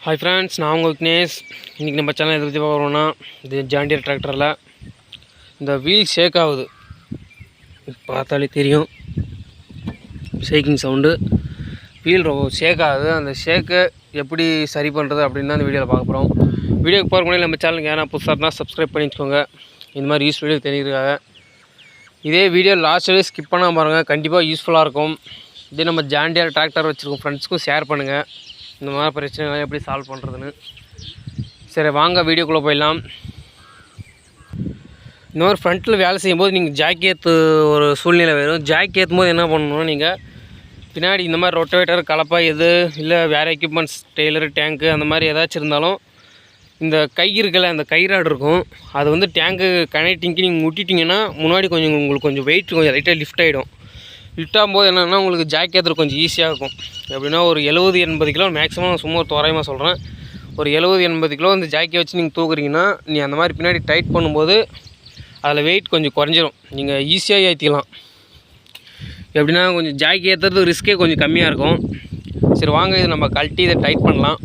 Hi friends, நான் உங்கள் விக்னேஷ். இன்றைக்கி நம்ம சேனல் எதை பற்றி பார்க்குறோன்னா, இது ஜாண்டியர் டிராக்டரில் இந்த வீல் ஷேக் ஆகுது. பார்த்தாலே தெரியும் ஷேக்கிங் சவுண்டு. வீல் ஷேக் ஆகுது. அந்த ஷேக்கை எப்படி சரி பண்ணுறது அப்படின்னு தான் இந்த வீடியோவில் பார்க்க போகிறோம். வீடியோக்கு போகிற முன்னாடி நம்ம சேனலுக்கு ஏன்னா புதுசாக இருந்தால் சப்ஸ்கிரைப் பண்ணி வச்சுக்கோங்க. இந்த மாதிரி யூஸ் வீடியோ தெரிஞ்சுக்காக இதே வீடியோ லாஸ்ட் வரையும் ஸ்கிப் பண்ணாமல் பாருங்கள், கண்டிப்பாக யூஸ்ஃபுல்லாக இருக்கும். இதே நம்ம ஜாண்டியர் டிராக்டர் வச்சுருக்கோம் ஃப்ரெண்ட்ஸுக்கும் ஷேர் பண்ணுங்கள், இந்த மாதிரி பிரச்சனைகளை எப்படி சால்வ் பண்ணுறதுன்னு. சரி வாங்க வீடியோக்குள்ளே போயிடலாம். இந்த மாதிரி ஃப்ரண்ட்டில் வேலை செய்யும்போது நீங்கள் ஜாக்கி ஏற்று ஒரு சூழ்நிலை வரும். ஜாக்கி ஏற்றும் போது என்ன பண்ணணும்னா, நீங்கள் பின்னாடி இந்த மாதிரி ரொட்டவேட்டர் கலப்பா எது இல்லை வேறு எக்யூப்மெண்ட்ஸ் டெய்லரு டேங்க்கு அந்த மாதிரி ஏதாச்சும் இருந்தாலும் இந்த கை இருக்கல, அந்த கயிறாடு இருக்கும், அது வந்து டேங்க்கு கனெக்டிங்க்கு நீங்கள் முட்டிட்டிங்கன்னா முன்னாடி கொஞ்சம் உங்களுக்கு கொஞ்சம் வெயிட் கொஞ்சம் லைட்டாக லிஃப்ட் ஆகிடும். லிஃப்ட் ஆகும்போது என்னென்னா உங்களுக்கு ஜாக்கி ஏற்றுறது கொஞ்சம் ஈஸியாக இருக்கும். எப்படின்னா ஒரு 70-80 கிலோ மேக்ஸிமம், சும்மா தோராயமாக சொல்கிறேன், ஒரு 70-80 கிலோ அந்த ஜாக்கியை வச்சு நீங்கள் தூக்குறீங்கன்னா நீ அந்த மாதிரி பின்னாடி டைட் பண்ணும்போது அதில் வெயிட் கொஞ்சம் குறைஞ்சிரும், நீங்கள் ஈஸியாக ஏற்றிக்கலாம். எப்படின்னா கொஞ்சம் ஜாக்கி ஏற்றுறது ரிஸ்க்கே கொஞ்சம் கம்மியாக இருக்கும். சரி வாங்க இது நம்ம கழட்டி இதை டைட் பண்ணலாம்.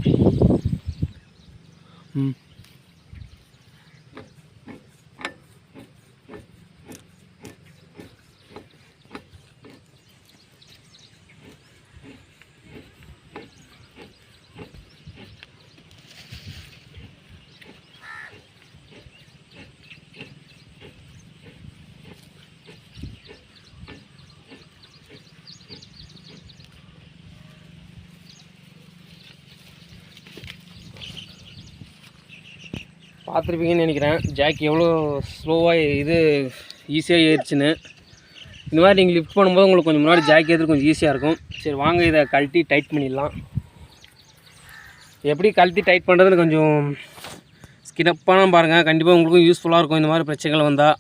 பார்த்துருப்பீங்கன்னு நினைக்கிறேன், ஜாக்கி எவ்வளோ ஸ்லோவாக இது ஈஸியாக ஏறிச்சுன்னு. இந்த மாதிரி நீங்கள் லிஃப்ட் பண்ணும்போது உங்களுக்கு கொஞ்சம் முன்னாடி ஜாக்கி ஏற்றது கொஞ்சம் ஈஸியாக இருக்கும். சரி வாங்க இதை கழட்டி டைட் பண்ணிடலாம். எப்படி கழட்டி டைட் பண்ணுறதுன்னு கொஞ்சம் ஸ்கினப்பான பாருங்கள், கண்டிப்பாக உங்களுக்கும் யூஸ்ஃபுல்லாக இருக்கும் இந்த மாதிரி பிரச்சனைகள் வந்தால்.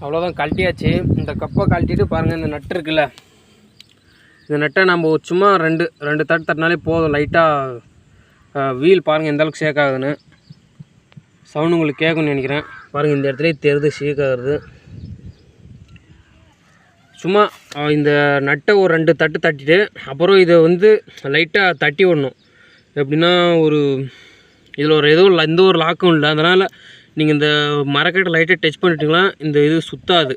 அவ்வளோதான், கழட்டியாச்சு. இந்த கப்பை கழட்டிட்டு பாருங்கள், இந்த நட்டு இருக்குல்ல, இந்த நட்டை நம்ம சும்மா ரெண்டு தட்டு தட்டினாலே போதும். லைட்டாக வீல் பாருங்கள் எந்த அளவுக்கு ஷேக் ஆகுதுன்னு. சவுண்டு உங்களுக்கு கேட்கும்னு நினைக்கிறேன். பாருங்கள் இந்த இடத்துல தெரியுது ஷேக் ஆகுது. சும்மா இந்த நட்டை ஒரு 2 தட்டு தட்டிட்டு அப்புறம் இதை வந்து லைட்டாக தட்டி விடணும். எப்படின்னா ஒரு இதில் ஒரு எதுவும் எந்த ஒரு லாக்கும் இல்லை, அதனால் நீங்கள் இந்த மரக்கட்டை லைட்டாக டச் பண்ணிட்டீங்களா இந்த இது சுத்தாது.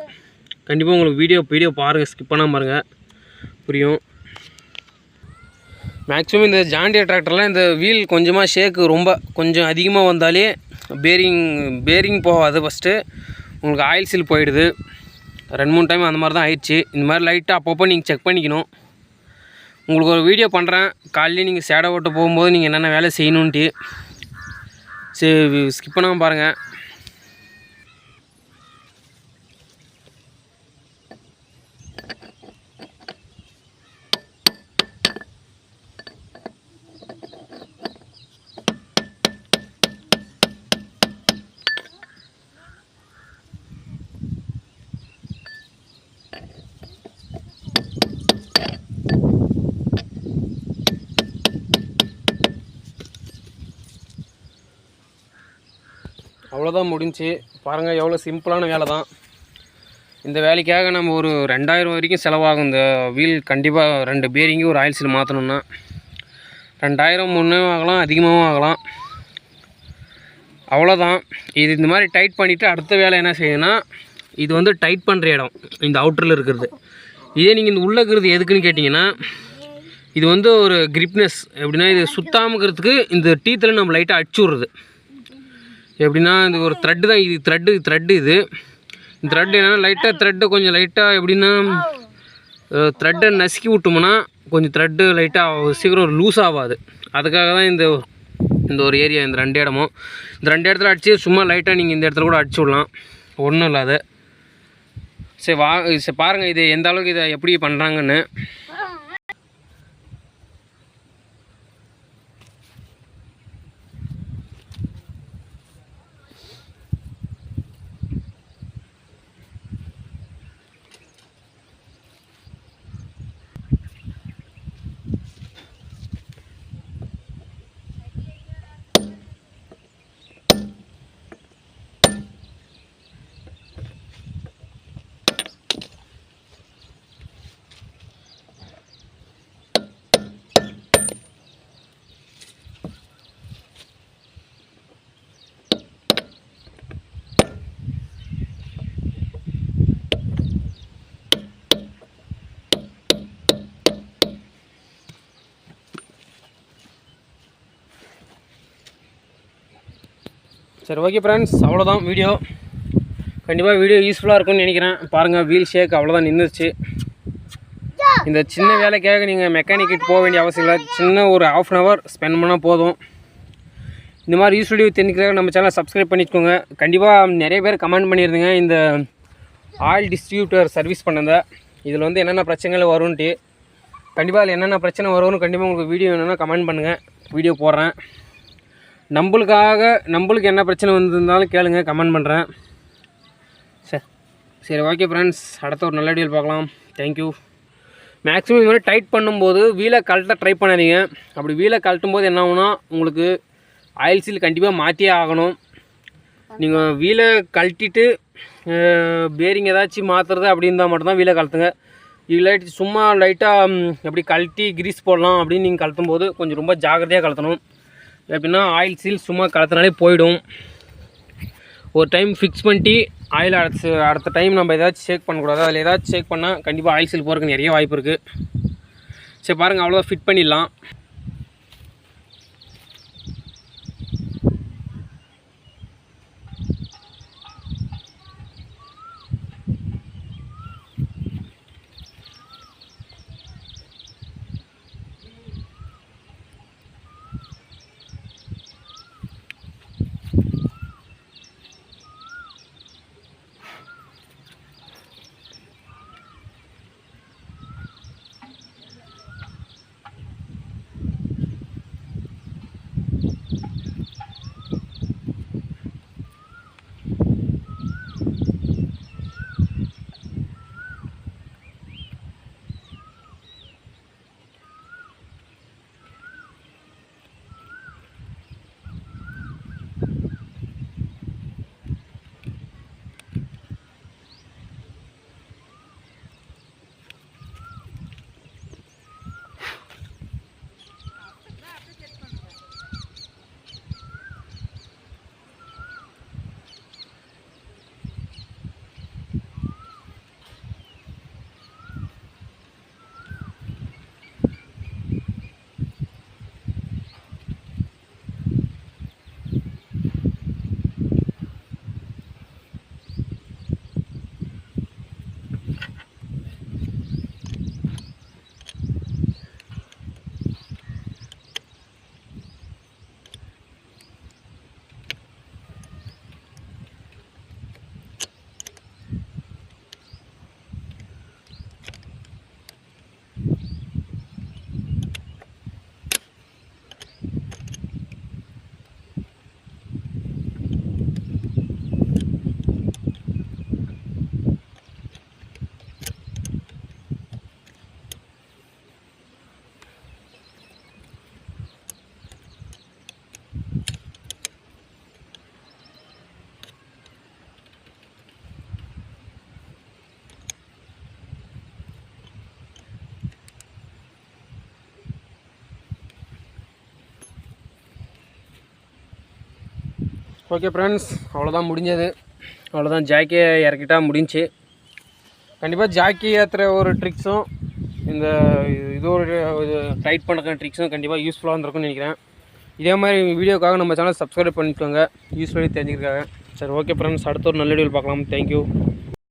கண்டிப்பாக உங்களுக்கு வீடியோ பாருங்கள், ஸ்கிப் பண்ணாமல் பாருங்கள், புரியும். மேக்ஸிமம் இந்த ஜாண்டியர் டிராக்டரில் இந்த வீல் கொஞ்சமாக ஷேக்கு ரொம்ப கொஞ்சம் அதிகமாக வந்தாலே பேரிங் போகாது. ஃபஸ்ட்டு உங்களுக்கு ஆயில் சீல் போயிடுது. 2-3 டைம் அந்த மாதிரி தான் ஆயிடுச்சு. இந்த மாதிரி லைட்டாக அப்பப்போ நீங்கள் செக் பண்ணிக்கணும். உங்களுக்கு ஒரு வீடியோ பண்ணுறேன், காலையிலே நீங்கள் சேடை ஓட்ட போகும்போது நீங்கள் என்னென்ன வேலை செய்யணுன்ட்டு. சரி ஸ்கிப் பண்ணாமல் பாருங்கள். அவ்வளோதான் முடிஞ்சு. பாருங்கள் எவ்வளோ சிம்பிளான வேலை தான். இந்த வேலைக்காக நம்ம ஒரு 2000 வரைக்கும் செலவாகும். இந்த வீல் கண்டிப்பாக 2 பேரிங்கு ஒரு ஆயில் சீல் மாற்றணுன்னா 2000 முன்னே ஆகலாம், அதிகமாகவும் ஆகலாம். அவ்வளோதான். இது இந்த மாதிரி டைட் பண்ணிவிட்டு அடுத்த வேலை என்ன செய்யுதுன்னா, இது வந்து டைட் பண்ணுற இடம் இந்த அவுட்டரில் இருக்கிறது. இதே நீங்கள் இந்த உள்ளே இருக்கிறது எதுக்குன்னு கேட்டிங்கன்னா, இது வந்து ஒரு கிரிப்னஸ். எப்படின்னா இது சுத்தாமக்கிறதுக்கு இந்த டீத்தில் நம்ம லைட்டாக அடிச்சு விட்றது. எப்படின்னா இது ஒரு த்ரெட்டு தான். இது த்ரெட்டு இது இந்த த்ரெட் என்னென்னா லைட்டாக த்ரெட்டை கொஞ்சம் லைட்டாக எப்படின்னா த்ரெட்டை நசுக்கி விட்டோம்னா கொஞ்சம் த்ரெட்டு லைட்டாக சீக்கிரம் லூஸ் ஆகாது. அதுக்காக தான் இந்த ஒரு ஏரியா, இந்த 2 இடமும் இந்த 2 இடத்துல அடித்து சும்மா லைட்டாக நீங்கள் இந்த இடத்துல கூட அடிச்சு விடலாம், ஒன்றும் இல்லாத. சரி பாருங்கள் இது எந்த அளவுக்கு இதை எப்படி பண்ணுறாங்கன்னு. சரி ஓகே ஃப்ரெண்ட்ஸ், அவ்வளோதான் வீடியோ. கண்டிப்பாக வீடியோ யூஸ்ஃபுல்லாக இருக்கும்னு நினைக்கிறேன். பாருங்கள் வீல் ஷேக் அவ்வளோதான் நின்றுச்சு. இந்த சின்ன வேலைக்காக நீங்கள் மெக்கானிக்கிட்டு போக வேண்டிய அவசியம் இல்லை. சின்ன ஒரு 1/2 hour ஸ்பெண்ட் பண்ணால் போதும். இந்த மாதிரி யூஸ் வீடியோ தெரிஞ்சுக்கிறதுக்கு நம்ம சேனலை சப்ஸ்கிரைப் பண்ணிக்கோங்க. கண்டிப்பாக நிறைய பேர் கமெண்ட் பண்ணியிருந்தீங்க இந்த ஆயில் டிஸ்ட்ரிபியூட்டர் சர்வீஸ் பண்ணத, இதில் வந்து என்னென்ன பிரச்சனைகள் வரும்ன்ட்டு. கண்டிப்பாக அதில் என்னென்ன பிரச்சனை வரும்னு கண்டிப்பாக உங்களுக்கு வீடியோ வேணும்னா கமெண்ட் பண்ணுங்கள், வீடியோ போடுறேன். நம்மளுக்கு என்ன பிரச்சனை வந்திருந்தாலும் கேளுங்க, கமெண்ட் பண்ணுறேன். சரி ஓகே ஃப்ரெண்ட்ஸ், அடுத்த ஒரு நல்ல வீடியோவில் பார்க்கலாம். தேங்க்யூ. மேக்ஸிமம் இது மாதிரி டைட் பண்ணும்போது வீலை கழட்ட ட்ரை பண்ணாதீங்க. அப்படி வீலை கழட்டும் போது என்ன ஆகுனா உங்களுக்கு ஆயில் சீல் கண்டிப்பாக மாற்றியே ஆகணும். நீங்கள் வீலை கழட்டிட்டு பேரிங் ஏதாச்சும் மாற்றுறது அப்படி இருந்தால் மட்டும்தான் வீலை கழட்டுங்க. இல்லாட்டி சும்மா லைட்டாக எப்படி கழட்டி கிரீஸ் போடலாம் அப்படின்னு நீங்கள் கழட்டும் போது கொஞ்சம் ரொம்ப ஜாக்கிரதையாக கழட்டணும். எப்படின்னா ஆயில் சீல் சும்மா கலத்தினாலே போயிடும். ஒரு டைம் ஃபிக்ஸ் பண்ணிட்டு ஆயில் அடுத்த டைம் நம்ம ஏதாச்சும் ஷேக் பண்ணக்கூடாது. அதில் ஏதாச்சும் ஷேக் பண்ணால் கண்டிப்பாக ஆயில் சீல் போகிறதுக்கு நிறைய வாய்ப்பு இருக்குது. சரி பாருங்கள், அவ்வளோதான், ஃபிட் பண்ணிடலாம். ஓகே ஃப்ரெண்ட்ஸ், அவ்வளோதான் முடிஞ்சது. அவ்வளோதான், ஜாக்கியை இறக்கிட்டா முடிஞ்சு. கண்டிப்பாக ஜாக்கி ஏற்றுற ஒரு ட்ரிக்ஸும் இந்த இது ஒரு டைட் பண்ணுற ட்ரிக்ஸும் கண்டிப்பாக யூஸ்ஃபுல்லாக இருந்திருக்கும்னு நினைக்கிறேன். இதே மாதிரி வீடியோக்காக நம்ம சேனல் சப்ஸ்கிரைப் பண்ணிக்கோங்க, யூஸ்ஃபுல்லாக தெரிஞ்சுக்கிறக்காக. சரி, ஓகே ஃப்ரெண்ட்ஸ், அடுத்த ஒரு நல்ல வீடியோ பார்க்கலாம். தேங்க்யூ.